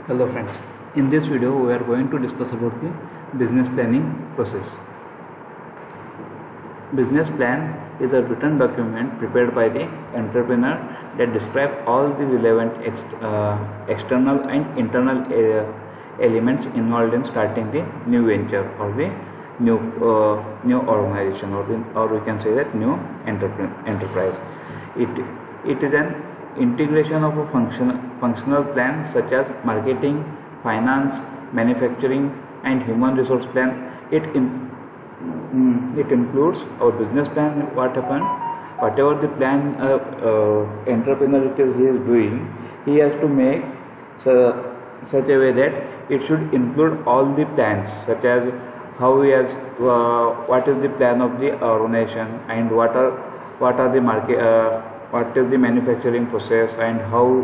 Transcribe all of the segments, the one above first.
Hello friends, in this video we are going to discuss about the business planning process. Business plan is a written document prepared by the entrepreneur that describes all the relevant external and internal elements involved in starting the new venture or the new organization, or we can say that new enterprise. It is an integration of a functional plan such as marketing, finance, manufacturing, and human resource plan. It includes our business plan. Whatever the plan entrepreneur he is doing, he has to make such a way that it should include all the plans, such as how he has what is the plan of the organization, and what are the market. What is the manufacturing process, and how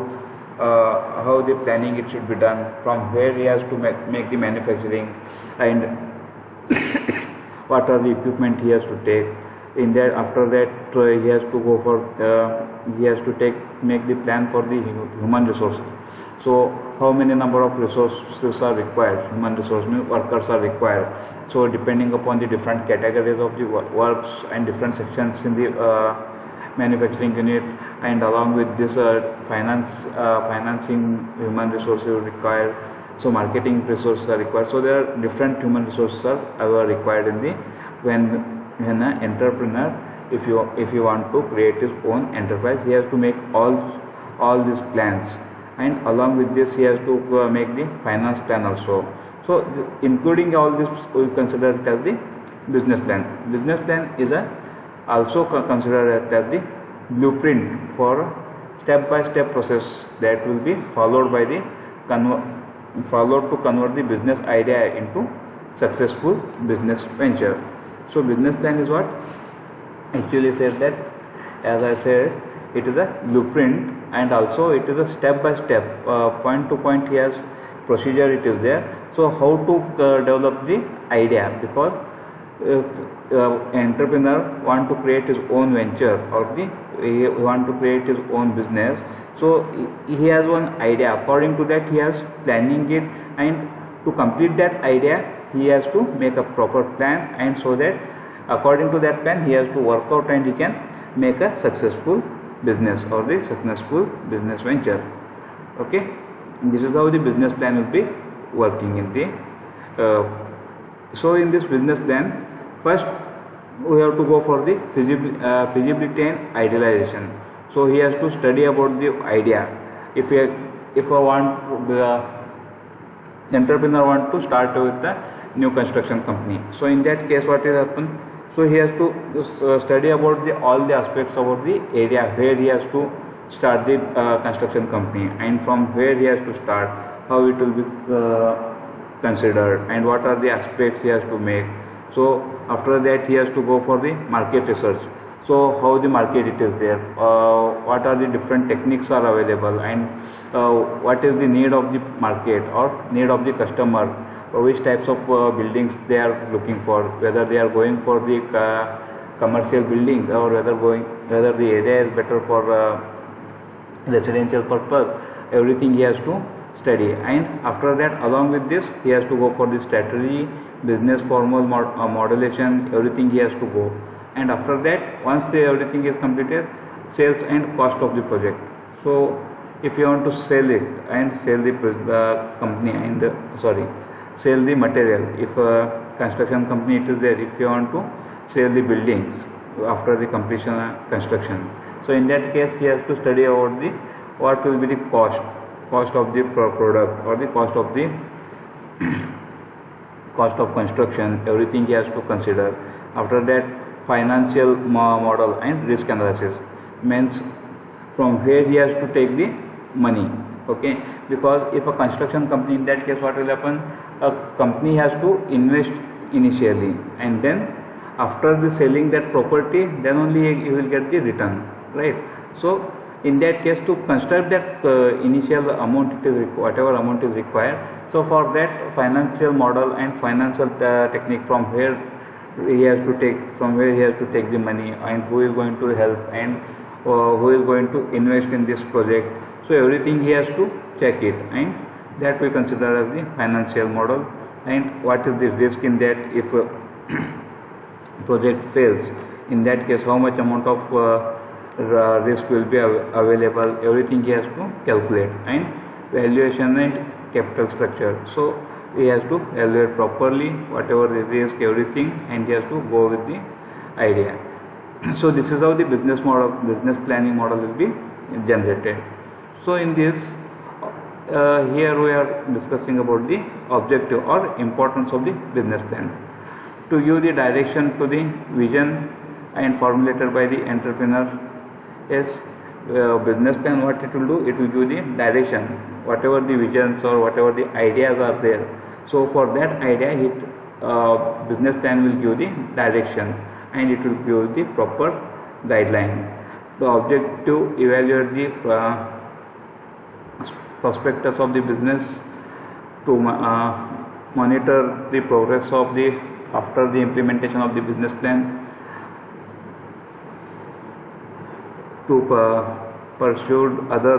the planning it should be done, from where he has to make the manufacturing, and what are the equipment he has to take. In that, after that, he has to go for he has to make the plan for the human resources. So how many number of resources are required, human resource workers are required. So depending upon the different categories of the works and different sections in the manufacturing unit, and along with this financing human resources required, so marketing resources are required. So there are different human resources are required in the when an entrepreneur, if you want to create his own enterprise, he has to make all these plans, and along with this he has to make the finance plan also. So including all this, we consider it as the business plan. Business plan is also considered as the blueprint for step-by-step process that will be followed by the to convert the business idea into successful business venture. So business plan is what actually says that, as I said, it is a blueprint, and also it is a step-by-step, point to point. He has procedure, it is there. So how to develop the idea, because entrepreneur want to create his own venture, or he want to create his own business. So he has one idea. According to that, he has planning it, and to complete that idea, he has to make a proper plan, and so that according to that plan, he has to work out, and he can make a successful business or the successful business venture. Okay, this is how the business plan will be working in the. So in this business plan, first we have to go for the feasibility and idealization. So he has to study about the idea. If the entrepreneur want to start with a new construction company, so in that case what will happen? So he has to study about all the aspects about the area where he has to start the construction company, and from where he has to start, how it will be considered, and what are the aspects he has to make. So after that, he has to go for the market research. So how the market it is there, what are the different techniques are available, and what is the need of the market or need of the customer, or which types of buildings they are looking for, whether they are going for the commercial buildings, or whether the area is better for residential purpose. Everything he has to study, and after that, along with this, he has to go for the strategy, business formal modelation, everything he has to go. And after that, once everything is completed, sales and cost of the project. So if you want to sell it and sell the company and sell the material, if construction company it is there, if you want to sell the buildings after the completion construction, so in that case he has to study about what will be the cost of the product, or the cost of the cost of construction, everything he has to consider. After that, financial model and risk analysis, means from where he has to take the money. Okay, because if a construction company, in that case what will happen, a company has to invest initially, and then after the selling that property, then only he will get the return, right? So in that case, to construct that initial amount, whatever amount is required. So for that, financial model and financial technique, from where he has to take the money, and who is going to help, and who is going to invest in this project. So everything he has to check it, and that we consider as the financial model. And what is the risk in that if project fails? In that case, how much amount of risk will be available? Everything he has to calculate. And valuation and capital structure. So he has to evaluate properly whatever the risk, everything, and he has to go with the idea. So this is how the business planning model will be generated. So in this, here we are discussing about the objective or importance of the business plan. To give the direction to the vision and formulated by the entrepreneur. Yes, business plan, what it will do, it will give the direction, whatever the visions or whatever the ideas are there. So for that idea, business plan will give the direction and it will give the proper guideline. The objective, evaluate the prospectus of the business, to monitor the progress of the after the implementation of the business plan, to pursue other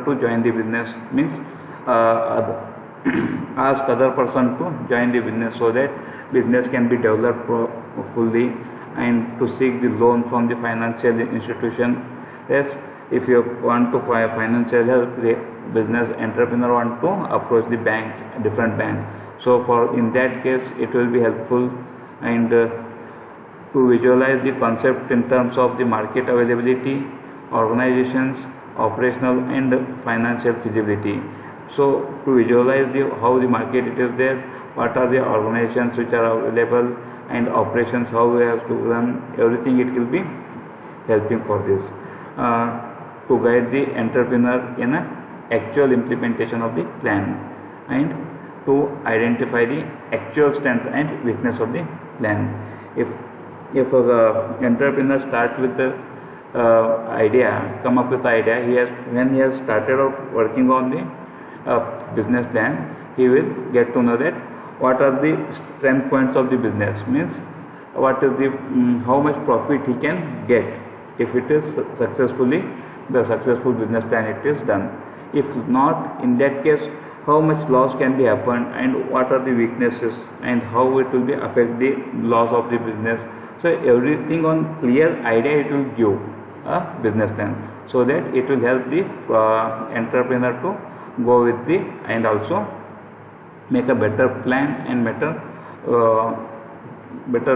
to join the business, means ask other person to join the business so that business can be developed fully, and to seek the loan from the financial institution. Yes, if you want to find financial help, the business entrepreneur want to approach the banks, different banks. So in that case it will be helpful. And to visualize the concept in terms of the market availability, organizations, operational and financial feasibility. So to visualize how the market it is there, what are the organizations which are available, and operations how we have to run, everything it will be helping for this. To guide the entrepreneur in an actual implementation of the plan, and to identify the actual strength and weakness of the plan. If a entrepreneur starts with the come up with the idea, when he has started out working on the business plan, he will get to know that what are the strength points of the business, means what is the how much profit he can get if it is successfully the successful business plan it is done. If not, in that case, how much loss can be happen, and what are the weaknesses, and how it will be affect the loss of the business. So everything on clear idea it will give a business plan, so that it will help the entrepreneur to go with the, and also make a better plan and better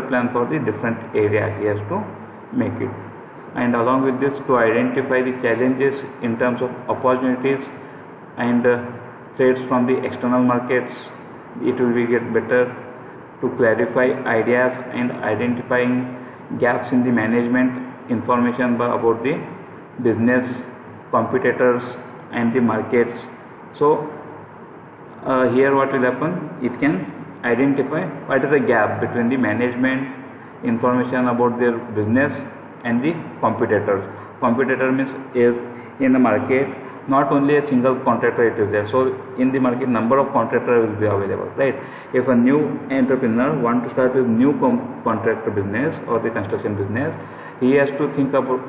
plan for the different area he has to make it. And along with this, to identify the challenges in terms of opportunities and threats from the external markets, it will be get better. To clarify ideas and identifying gaps in the management information about the business, competitors and the markets. So here what will happen, it can identify what is the gap between the management information about their business and the competitors. Competitor means is in the market not only a single contractor it is there. So in the market number of contractors will be available, right? If a new entrepreneur want to start with new contractor business or the construction business, he has to think about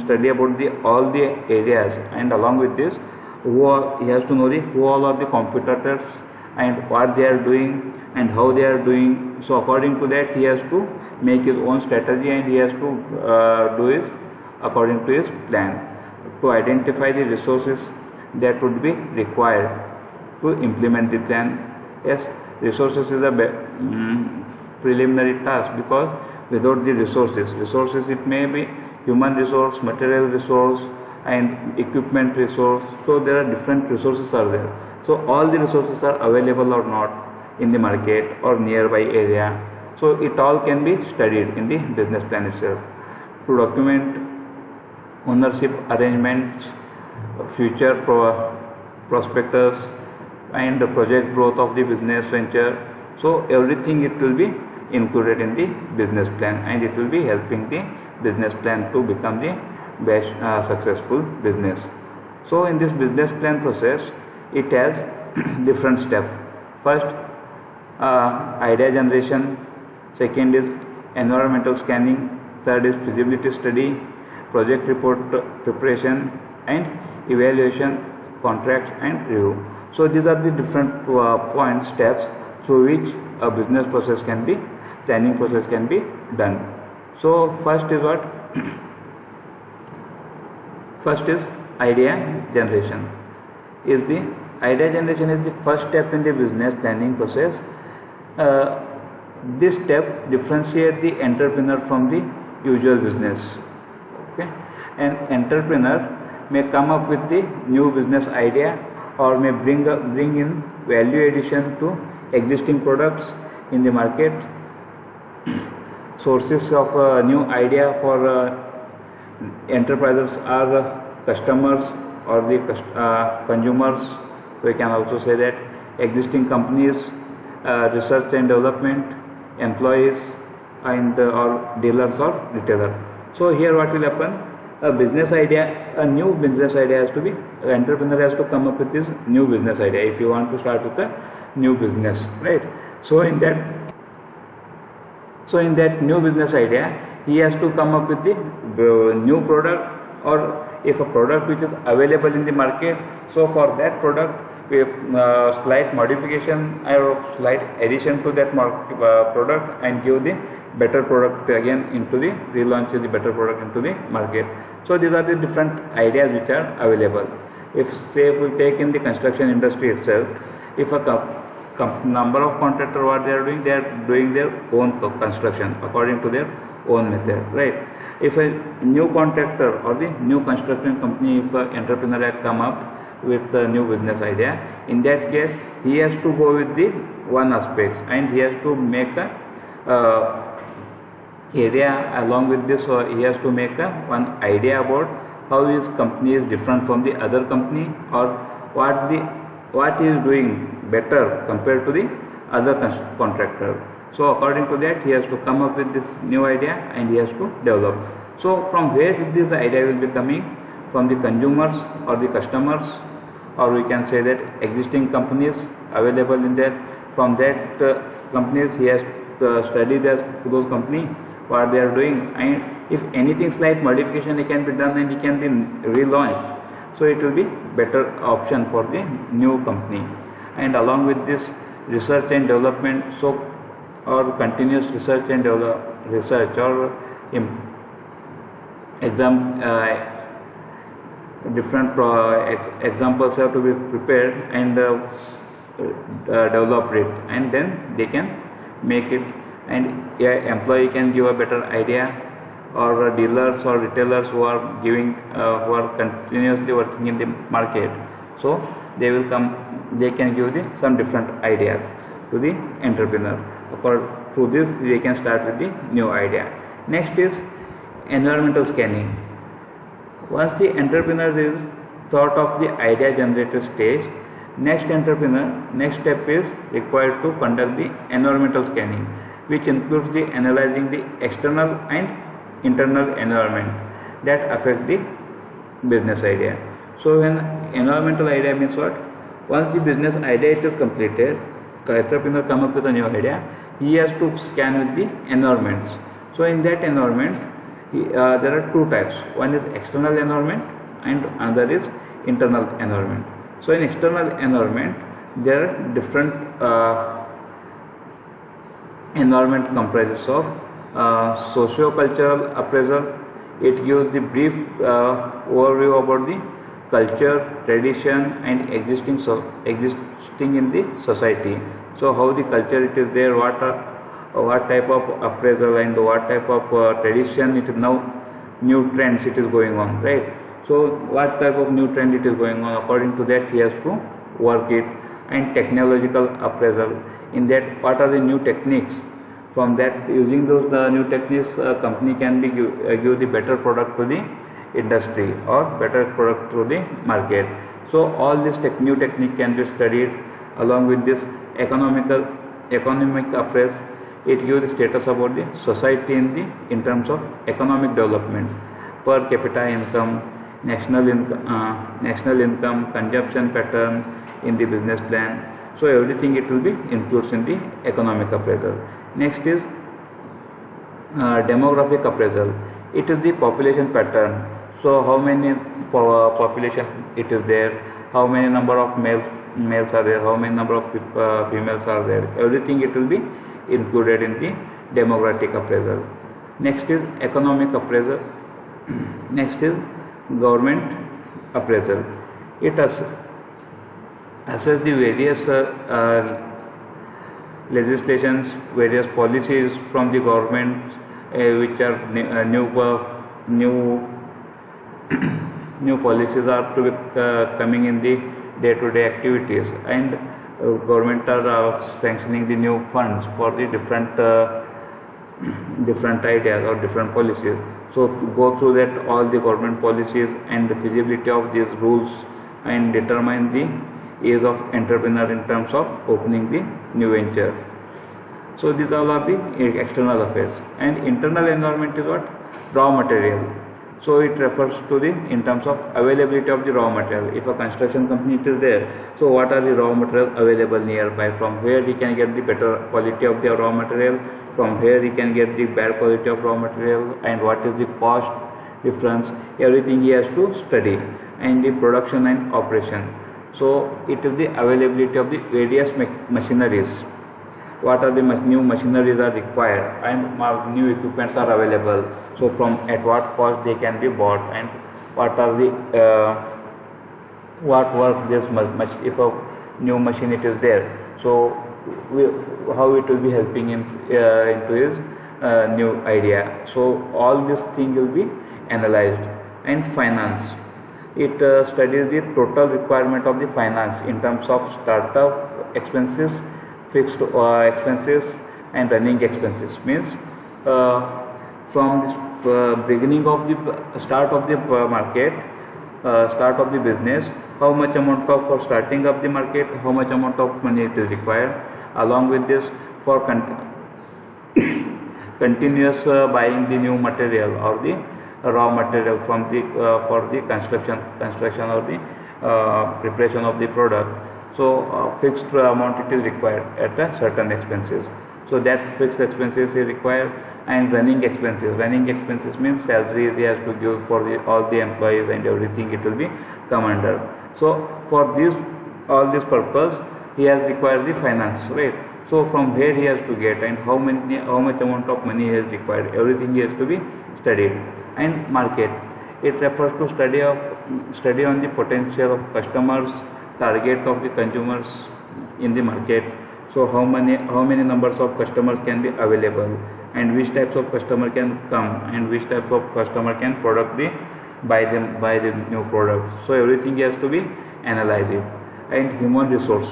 study about all the areas, and along with this he has to know who all are the competitors and what they are doing and how they are doing. So according to that he has to make his own strategy, and he has to do it according to his plan, to identify the resources that would be required to implement the plan. Yes, resources is a preliminary task, because without the resources it may be human resource, material resource and equipment resource. So there are different resources are there. So all the resources are available or not in the market or nearby area. So it all can be studied in the business plan itself. To document ownership arrangements, future prospectus and the project growth of the business venture. So everything it will be included in the business plan, and it will be helping the business plan to become the best successful business. So in this business plan process, it has different steps. First, idea generation. Second is environmental scanning. Third is feasibility study, project report preparation, and evaluation, contracts and review. So these are the different point steps through which a business process can be, planning process can be done. So first is what? First is idea generation. Idea generation is the first step in the business planning process. This step differentiates the entrepreneur from the usual business. Okay, an entrepreneur may come up with the new business idea or may bring in value addition to existing products in the market. Sources of new idea for enterprises are customers or the consumers. We can also say that existing companies, research and development, employees, and or dealers or retailers. So here what will happen? A new business idea has to be, entrepreneur has to come up with this new business idea if you want to start with a new business, right? So in that new business idea, he has to come up with the new product, or if a product which is available in the market, so for that product with slight modification or slight addition to that product and give the better product again into the relaunch the better product into the market. So these are the different ideas which are available. If say we take in the construction industry itself, if a number of contractors, what they are doing their own construction according to their own method, right? If a new contractor or the new construction company, if an entrepreneur has come up with a new business idea, in that case he has to go with the one aspect and he has to make a area along with this, or he has to make one idea about how his company is different from the other company, or what he is doing better compared to the other contractor. So according to that he has to come up with this new idea and he has to develop. So from where this idea will be coming? From the consumers or the customers, or we can say that existing companies available in that. From that companies he has to study those companies, what they are doing, and if anything slight modification it can be done and it can be relaunched, so it will be better option for the new company. And along with this research and development, so or continuous research and research or different examples have to be prepared and developed it, and then they can make it, and employee can give a better idea, or dealers or retailers who are continuously working in the market, so they can give some different ideas to the entrepreneur. Through this they can start with the new idea. Next is environmental scanning. Once the entrepreneur is thought of the idea generator stage, next step is required to conduct the environmental scanning, which includes the analyzing the external and internal environment that affect the business idea. So when environmental idea means what? Once the business idea is completed, the entrepreneur come up with a new idea, he has to scan with the environments. So in that environment there are two types. One is external environment and another is internal environment. So in external environment there are different environment comprises of socio-cultural appraisal. It gives the brief overview about the culture, tradition and existing in the society. So how the culture it is there, what type of appraisal and what type of tradition it is now, new trends it is going on, right? So what type of new trend it is going on, according to that he has to work it. And technological appraisal, in that what are the new techniques, from that using those new techniques company can be give the better product to the industry or better product to the market. So all this new technique can be studied. Along with this economic appraisal, it gives the status about the society in terms of economic development, per capita income, national income, consumption pattern in the business plan. So everything it will be includes in the economic appraisal. Next is demographic appraisal. It is the population pattern. So how many population it is there, how many number of male males are there, how many number of females are there, everything it will be included in the demographic appraisal. Next is economic appraisal. Next is government appraisal. It assess the various legislations, various policies from the government which are new policies are to be coming in the day-to-day activities, and government are sanctioning the new funds for the different ideas or different policies. So to go through that all the government policies and the feasibility of these rules and determine the age of entrepreneur in terms of opening the new venture. So these all are the external affairs. And internal environment is what? Raw material. So it refers to the in terms of availability of the raw material. If a construction company is there, so what are the raw materials available nearby? From where he can get the better quality of the raw material? From where he can get the bad quality of raw material? And what is the cost difference? Everything he has to study. And the production and operation. So it is the availability of the various machineries. What are the new machineries are required and new equipments are available. So from at what cost they can be bought, and what are the what work this if a new machine it is there. So how it will be helping him into his new idea. So all this thing will be analyzed. And finance. It studies the total requirement of the finance in terms of startup expenses, fixed expenses and running expenses. Means from the beginning of the start of the market, start of the business, how much amount of for starting up the market, how much amount of money it is required. Along with this, for continuous buying the new material or the raw material from the for the construction or the preparation of the product. So fixed amount it is required at a certain expenses. So that fixed expenses is required. And running expenses. Running expenses means salaries he has to give for all the employees and everything it will be come under. So for this all this purpose he has required the finance, right? So from where he has to get and how much amount of money he has required, everything he has to be studied. And market. It refers to study on the potential of customers, target of the consumers in the market. So how many numbers of customers can be available, and which types of customer can come, and which type of customer can buy the new product. So everything has to be analyzed. And human resource.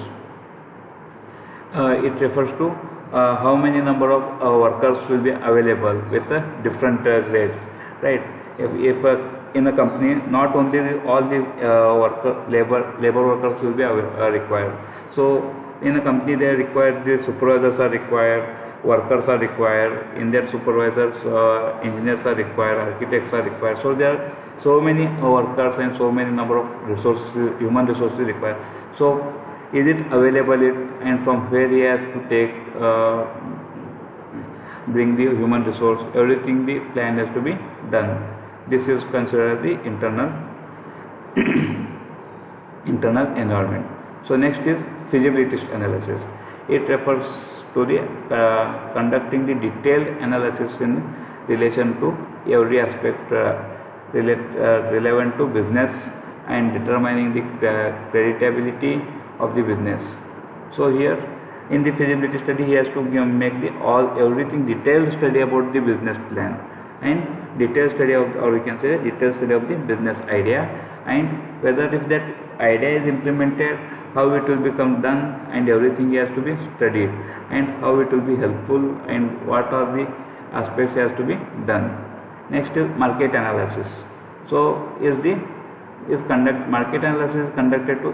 It refers to how many number of workers will be available with different grades, right? If in a company, not only all the labor workers will be required. So in a company they are required, the supervisors are required, workers are required, in their supervisors engineers are required, architects are required. So there are so many workers and so many number of resources, human resources required. So is it available, and from where he has to take bring the human resource, everything the plan has to be done. This is considered the internal environment. So next is feasibility analysis. It refers to the conducting the detailed analysis in relation to every aspect relevant to business and determining the creditability of the business. So here in the feasibility study he has to make everything detailed study about the business plan and detailed study of, or we can say detailed study of the business idea, and whether if that idea is implemented, how it will become done, and everything has to be studied, and how it will be helpful, and what are the aspects has to be done. Next is market analysis. So market analysis is conducted to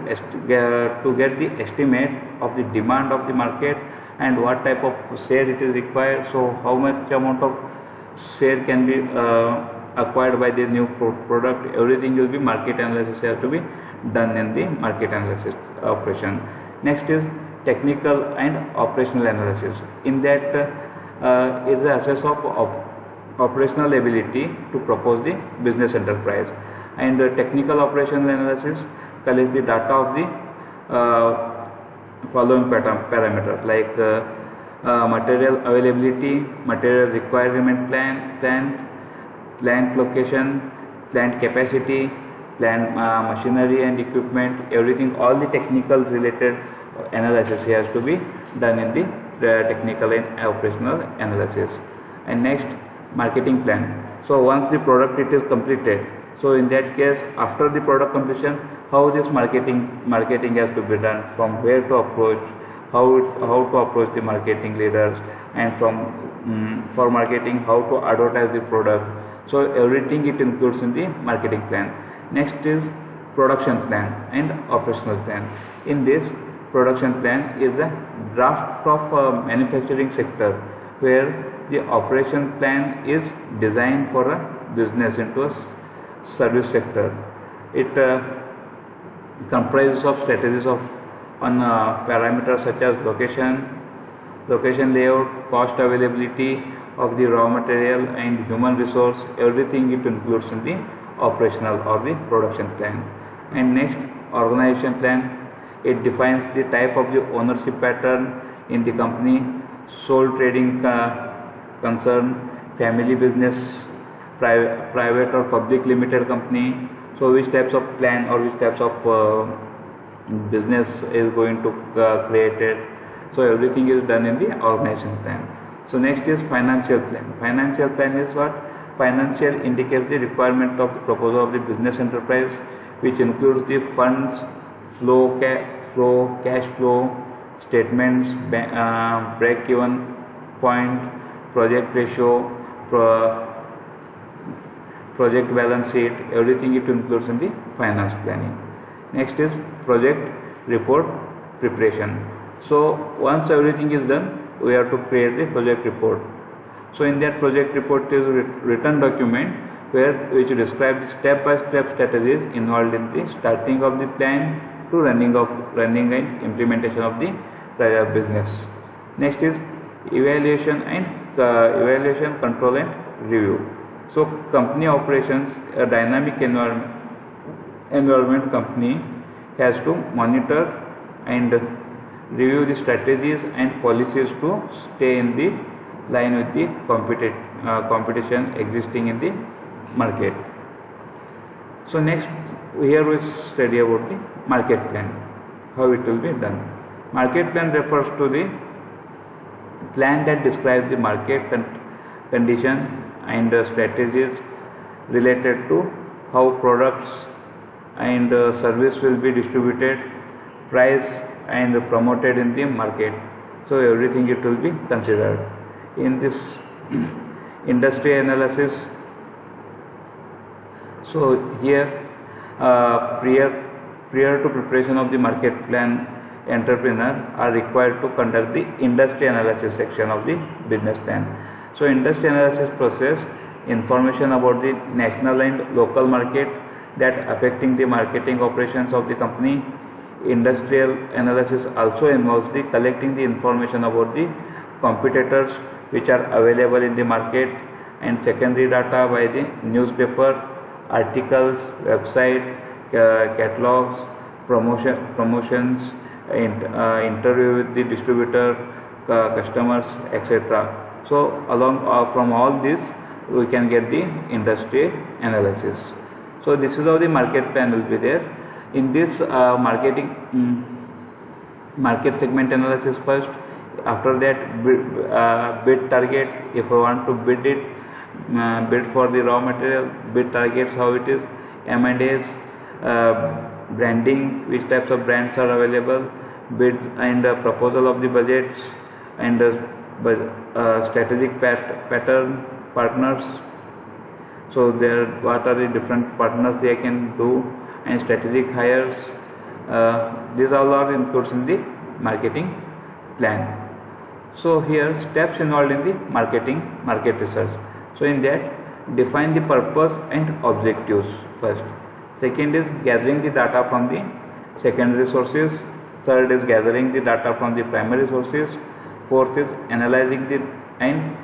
get the estimate of the demand of the market and what type of share it is required. So how much amount of share can be acquired by the new product. Everything will be market analysis has to be done in the market analysis operation. Next is technical and operational analysis. In that is the assess of operational ability to propose the business enterprise, and the technical operational analysis collects the data of the following parameters like material availability, material requirement plant location, plant capacity, plant machinery and equipment, everything, all the technical related analysis has to be done in the technical and operational analysis. And next, marketing plan. So once the product it is completed, so in that case, after the product completion, how this marketing has to be done, from where to approach, how to approach the marketing leaders, and from for marketing, how to advertise the product. So everything it includes in the marketing plan. Next is production plan and operational plan. In this, production plan is a draft of manufacturing sector, where the operation plan is designed for a business into a service sector. It comprises of strategies on parameters such as location layout, cost availability of the raw material and human resource. Everything it includes in the operational or the production plan. And next, organization plan. It defines the type of the ownership pattern in the company: sole trading concern, family business, private or public limited company. So which types of plan or which types of business is going to created. So everything is done in the organization plan. So next is financial plan. Financial plan is what? Financial indicates the requirement of the proposal of the business enterprise, which includes the funds flow, cash flow statements, break-even point, project ratio, project balance sheet. Everything it includes in the finance planning. Next is project report preparation. So once everything is done, we have to create the project report. So in that project report is written document which describes step-by-step strategies involved in the starting of the plan to running and implementation of the business. Next is evaluation, control and review. So company operations, a dynamic environment company has to monitor and review the strategies and policies to stay in the line with the competition existing in the market. So next, here we study about the market plan, how it will be done. Market plan refers to the plan that describes the market condition and strategies related to how products and service will be distributed, priced and promoted in the market. So everything it will be considered. In this industry analysis, so here prior to preparation of the market plan, entrepreneur are required to conduct the industry analysis section of the business plan. So industry analysis process information about the national and local market that affecting the marketing operations of the company. Industrial analysis also involves the collecting the information about the competitors which are available in the market, and secondary data by the newspaper, articles, website, catalogs, promotions, interview with the distributor, customers, etc. So along from all this we can get the industry analysis. So this is how the market plan will be there. In this market segment analysis first. After that, bid target. If I want to bid it, bid for the raw material, bid targets, how it is, M&As, branding, which types of brands are available, bid and proposal of the budgets, and strategic pattern partners. So there, what are the different partners they can do, and strategic hires. These all are included in the marketing plan. So here steps involved in the market research. So in that, define the purpose and objectives first. Second is gathering the data from the secondary sources. Third is gathering the data from the primary sources. Fourth is analyzing the and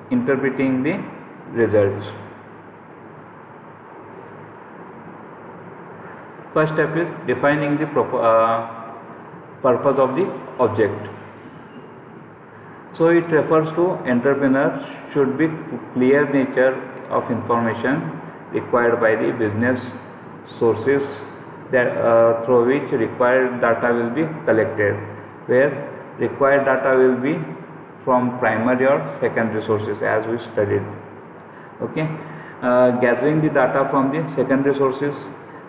interpreting the results. First step is defining the purpose of the object. So it refers to entrepreneurs should be clear nature of information required by the business sources that through which required data will be collected, where required data will be from primary or secondary sources as we studied. Okay, gathering the data from the secondary sources,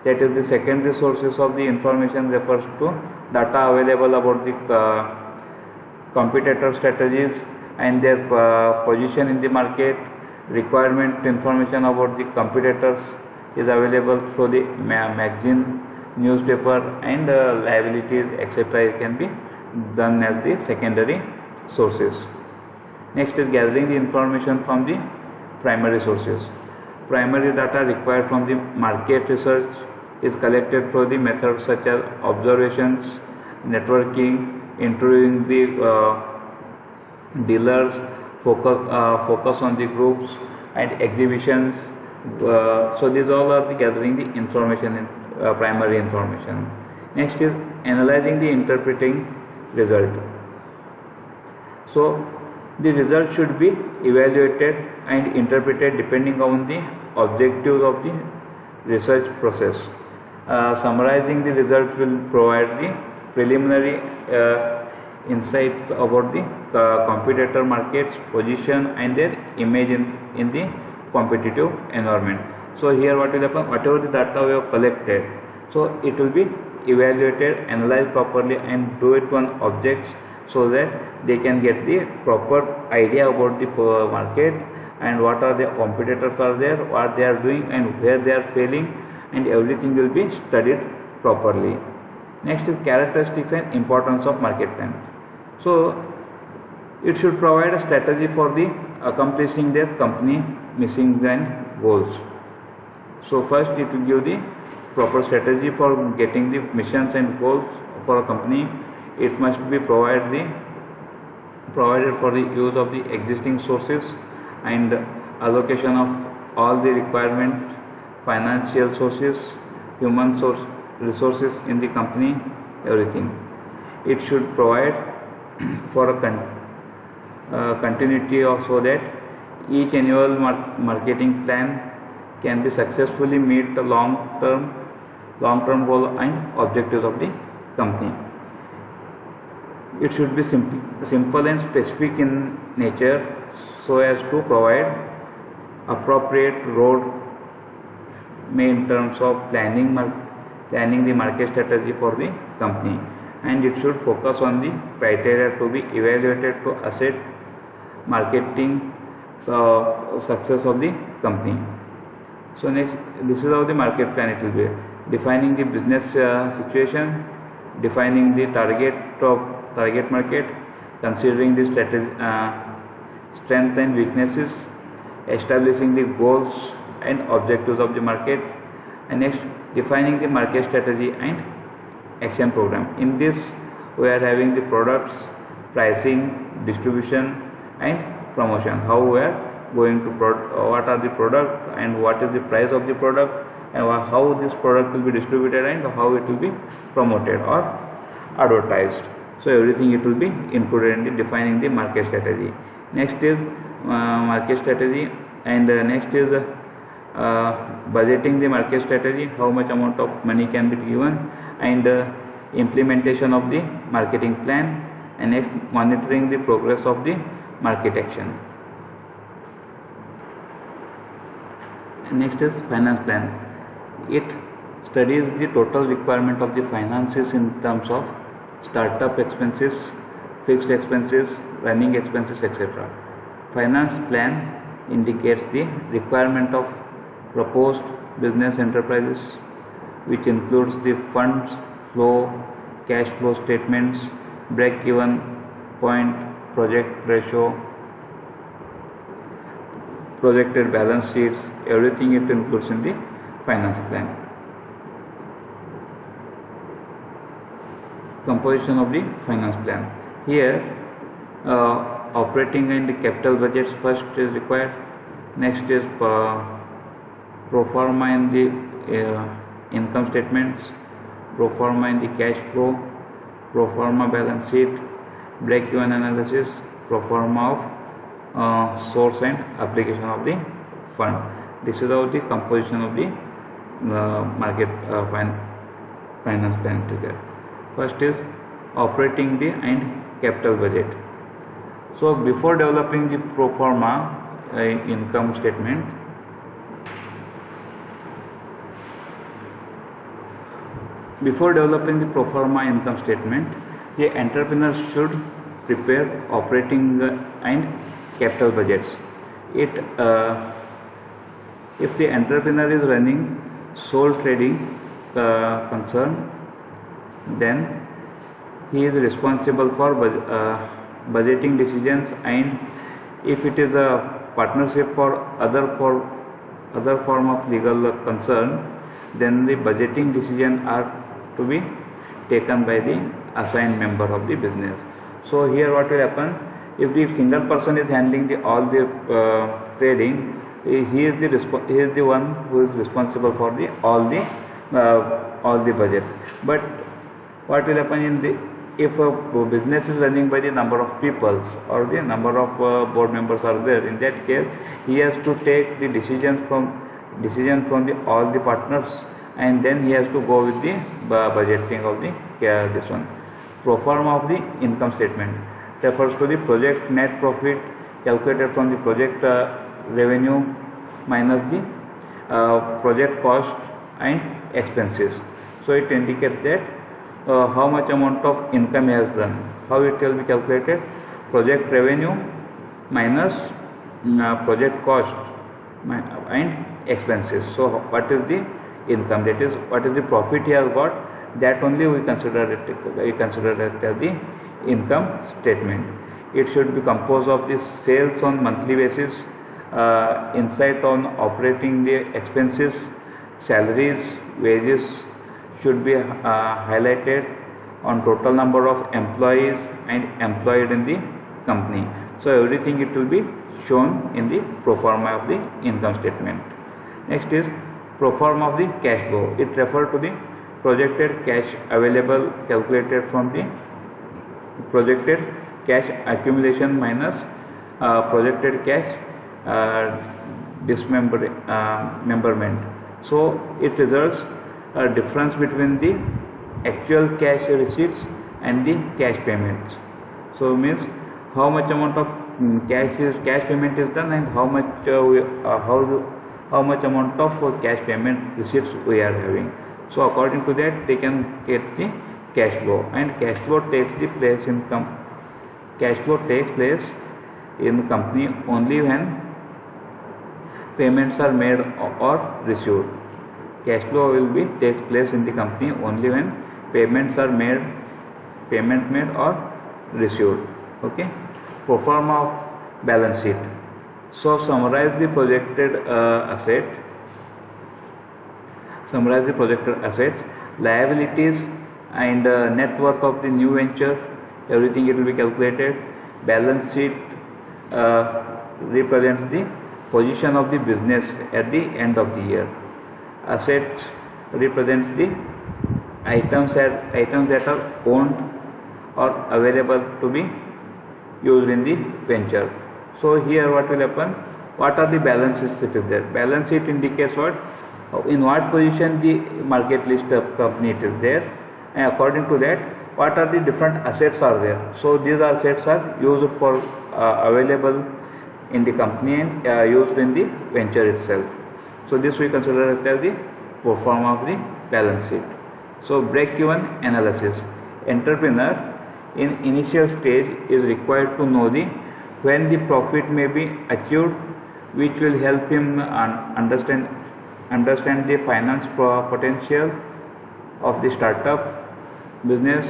that is the secondary sources of the information refers to data available about the competitor strategies and their position in the market. Requirement information about the competitors is available through the magazine, newspaper, and liabilities, etc. It can be done as the secondary sources. Next is gathering the information from the primary sources. Primary data required from the market research is collected through the methods such as observations, networking, interviewing the dealers, focus on the groups, and exhibitions. So these all are the gathering the information in primary information. Next is analyzing the interpreting result. So the result should be evaluated and interpreted depending on the objectives of the research process. Summarizing the results will provide the preliminary insights about the competitor markets, position, and their image in the competitive environment. So here what will happen, whatever the data we have collected, so it will be evaluated, analyzed properly, and do it on objects so that they can get the proper idea about the market and what are the competitors are there, what they are doing, and where they are failing, and everything will be studied properly. Next is characteristics and importance of market plan. So it should provide a strategy for the accomplishing their company missions and goals. So first it will give the proper strategy for getting the missions and goals for a company. It must be provided for the use of the existing sources and allocation of all the requirements, financial sources, human resources in the company, everything. It should provide for a continuity so that each annual marketing plan can be successfully meet the long-term goal and objectives of the company. It should be simple and specific in nature so as to provide appropriate road map in terms of planning the market strategy for the company, and it should focus on the criteria to be evaluated to assess marketing success of the company. So next, this is how the market plan it will be: defining the business situation, defining the target market, considering the strengths and weaknesses, establishing the goals and objectives of the market, and next defining the market strategy and action program. In this we are having the products, pricing, distribution, and promotion. How we are going to what are the products and what is the price of the product, and how this product will be distributed and how it will be promoted or advertised. So everything it will be included in the defining the market strategy. Next is market strategy, and next is budgeting the market strategy, how much amount of money can be given, and implementation of the marketing plan, and next monitoring the progress of the market action. Next is finance plan. It studies the total requirement of the finances in terms of startup expenses, fixed expenses, running expenses, etc. Finance plan indicates the requirement of proposed business enterprises, which includes the funds flow, cash flow statements, break-even point, project ratio, projected balance sheets, everything it includes in the finance plan. Composition of the finance plan. Here operating and capital budgets first is required. Next is pro forma and the income statements, pro forma in the cash flow, pro forma balance sheet, break-even analysis, pro forma of source and application of the fund. This is how the composition of the market finance plan together. First is operating the and capital budget. So before developing the pro forma income statement, the entrepreneur should prepare operating and capital budgets. If the entrepreneur is running sole trading concern, then he is responsible for budgeting decisions, and if it is a partnership or other form of legal concern, then the budgeting decisions are to be taken by the assigned member of the business. So here what will happen, if the single person is handling all the trading, he is the one who is responsible for all the budgets. But what will happen if a business is running by the number of people or the number of board members are there, in that case he has to take the decision from all the partners, and then he has to go with the budgeting of this one. Pro forma of the income statement refers to the project net profit calculated from the project revenue minus the project cost and expenses. So it indicates that how much amount of income he has done. How it will be calculated? Project revenue minus project cost and expenses. So what is the income? That is, what is the profit he has got? That only we consider it as the income statement. It should be composed of the sales on monthly basis, insight on operating the expenses, salaries, wages should be highlighted, on total number of employees and employed in the company. So everything it will be shown in the pro forma of the income statement. Next is pro forma of the cash flow. It refers to the projected cash available calculated from the projected cash accumulation minus projected cash dismemberment. So it results a difference between the actual cash receipts and the cash payments. So means how much amount of cash payment is done, and how much amount of cash payment receipts we are having. So according to that they can get the cash flow, and cash flow takes place in company only when payments are made or received. Cash flow will be takes place in the company only when payment made or received. Okay. Pro forma of balance sheet. So summarize the projected assets, liabilities, and net worth of the new venture. Everything it will be calculated. Balance sheet represents the position of the business at the end of the year. Assets represents the items that are owned or available to be used in the venture. So here what will happen? What are the balances that is there? Balance sheet indicates what? In what position the market list of company it is there, and according to that what are the different assets are there. So these assets are used for available in the company and used in the venture itself. So this we consider as the pro forma of the balance sheet. So break-even analysis. Entrepreneur in initial stage is required to know when the profit may be achieved, which will help him understand the finance potential of the startup business.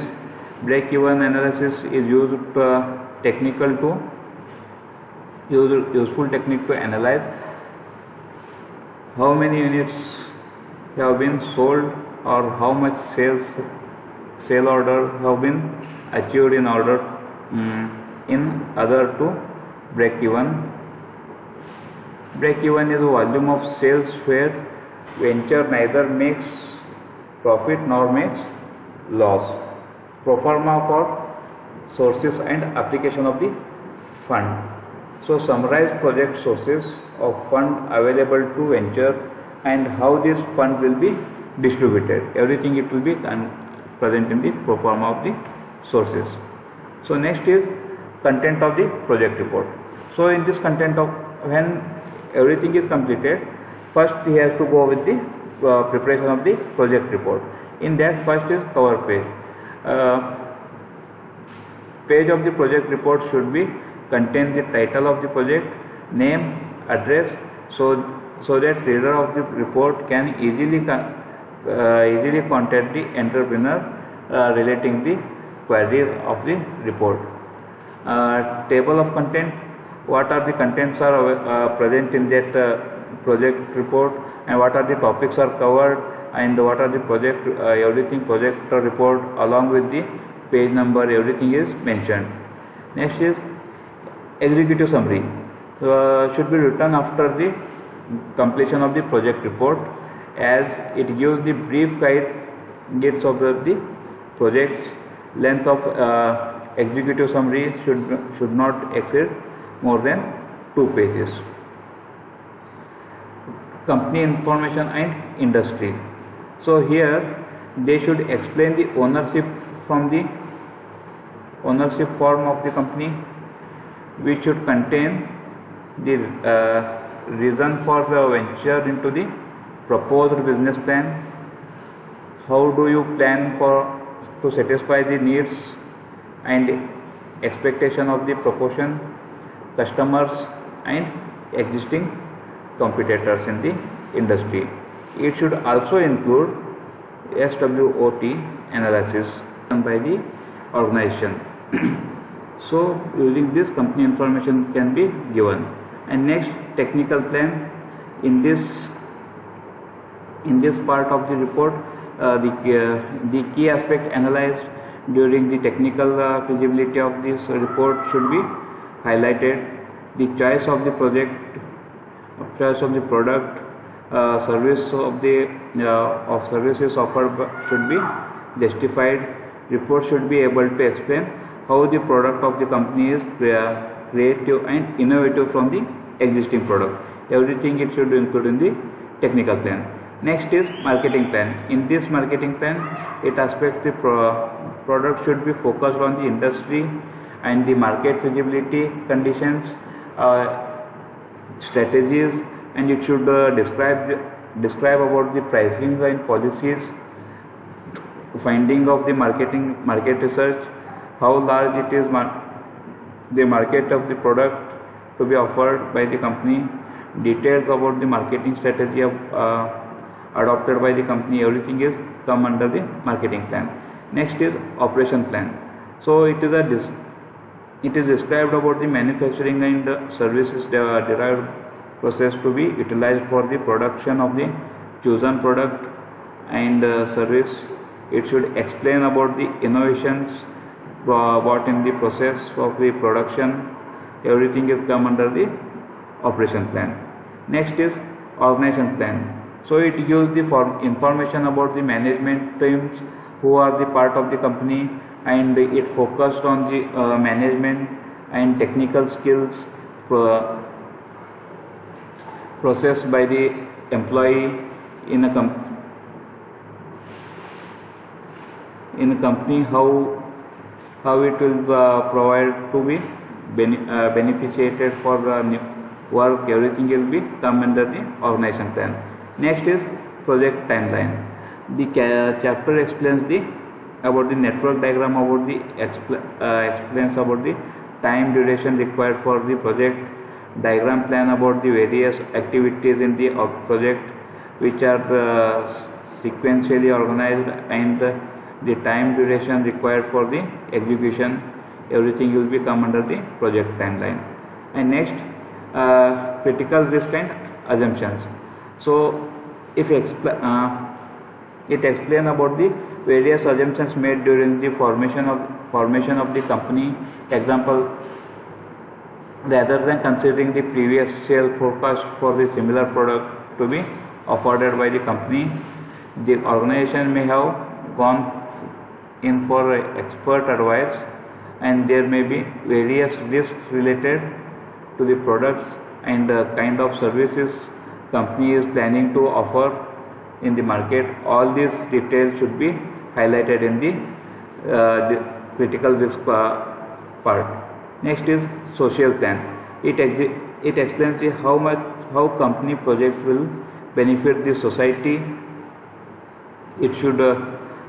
Break-even analysis is useful technique to analyze how many units have been sold or how much sale order have been achieved in order to break even. Break even is the volume of sales where venture neither makes profit nor makes loss. Pro forma for sources and application of the fund. So summarize project sources of fund available to venture and how this fund will be distributed. Everything it will be present in the pro forma of the sources. So next is content of the project report. So in this content of, when everything is completed, first he has to go with the preparation of the project report. In that, first is cover page. Page of the project report should be contain the title of the project, name, address, so that reader of the report can easily contact the entrepreneur relating the queries of the report. Table of content, what are the contents are present in that project report, and what are the topics are covered, and what are the project everything project report along with the page number, everything is mentioned. Next is executive summary, should be written after the completion of the project report, as it gives the brief guides of the projects. Length of executive summary should not exceed more than 2 pages. Company information and industry. So here they should explain the ownership form of the company, which should contain the reason for the venture into the proposed business plan. How do you plan to satisfy the needs and expectation of the proportion, customers and existing competitors in the industry. It should also include SWOT analysis done by the organization. So using this, company information can be given. And next, technical plan. In this part of the report, the key aspect analyzed during the technical feasibility of this report should be highlighted. The choice of the project, choice of the product, service of the services offered should be justified. Report should be able to explain how the product of the company is creative and innovative from the existing product. Everything it should include in the technical plan. Next is marketing plan. In this marketing plan, it aspects the product should be focused on the industry and the market feasibility conditions, strategies, and it should describe about the pricing and policies, finding of the market research, how large it is the market of the product to be offered by the company, details about the marketing strategy adopted by the company. Everything is come under the marketing plan. Next is operation plan. So it is described about the manufacturing and services derived process to be utilized for the production of the chosen product and service. It should explain about the innovations brought in the process of the production. Everything is come under the operation plan. Next is organization plan. So it gives the information about the management teams who are the part of the company, and it focused on the management and technical skills processed by the employee in a company, how it will provide to be beneficiated for the work. Everything will be come under the organization plan. Next is project timeline. The chapter explains about the network diagram, about the explains about the time duration required for the project, diagram plan about the various activities in the project which are sequentially organized, and the time duration required for the execution. Everything will be come under the project timeline. And next, critical risk and assumptions. So if it explains about the various assumptions made during the formation of the company. Example, rather than considering the previous sale forecast for the similar product to be afforded by the company, The organization may have gone in for expert advice, and there may be various risks related to the products and the kind of services company is planning to offer in the market. All these details should be highlighted in the critical risk part. Next is social plan. It explains how company projects will benefit the society. It should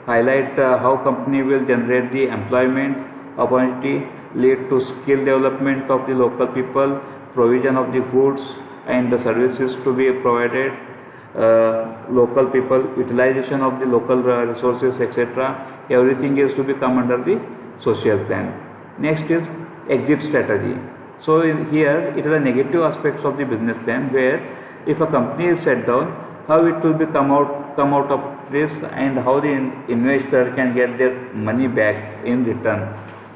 highlight how company will generate the employment opportunity, lead to skill development of the local people, provision of the goods and the services to be provided, local people, utilization of the local resources, etc. Everything is to be come under the social plan. Next is exit strategy. So here it is the negative aspects of the business plan, where if a company is shut down, how it will be come out of this, and how the investor can get their money back in return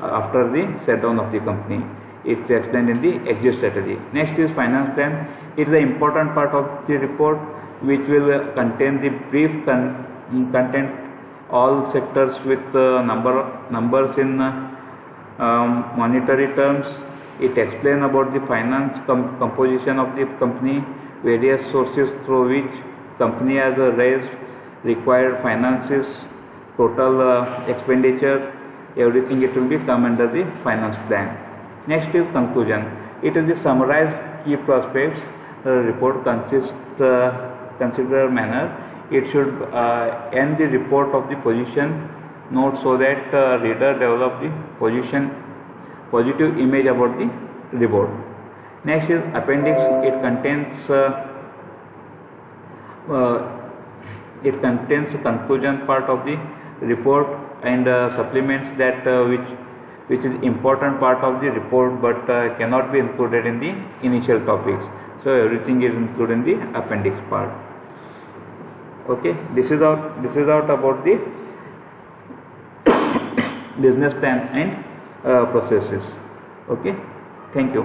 after the shutdown of the company. It's explained in the exit strategy. Next is finance plan. It is the important part of the report, which will contain the brief content, all sectors with numbers in monetary terms. It explains about the finance composition of the company, various sources through which company has raised required finances, total expenditure, everything it will be come under the finance plan. Next is conclusion. It is the summarized key prospects. Report consists considered manner. It should end the report of the position note, so that reader develop the positive image about the report. Next is appendix. It contains conclusion part of the report and supplements that which is important part of the report, but cannot be included in the initial topics. So everything is included in the appendix part. Okay, this is out about the business plan and processes. Okay, thank you.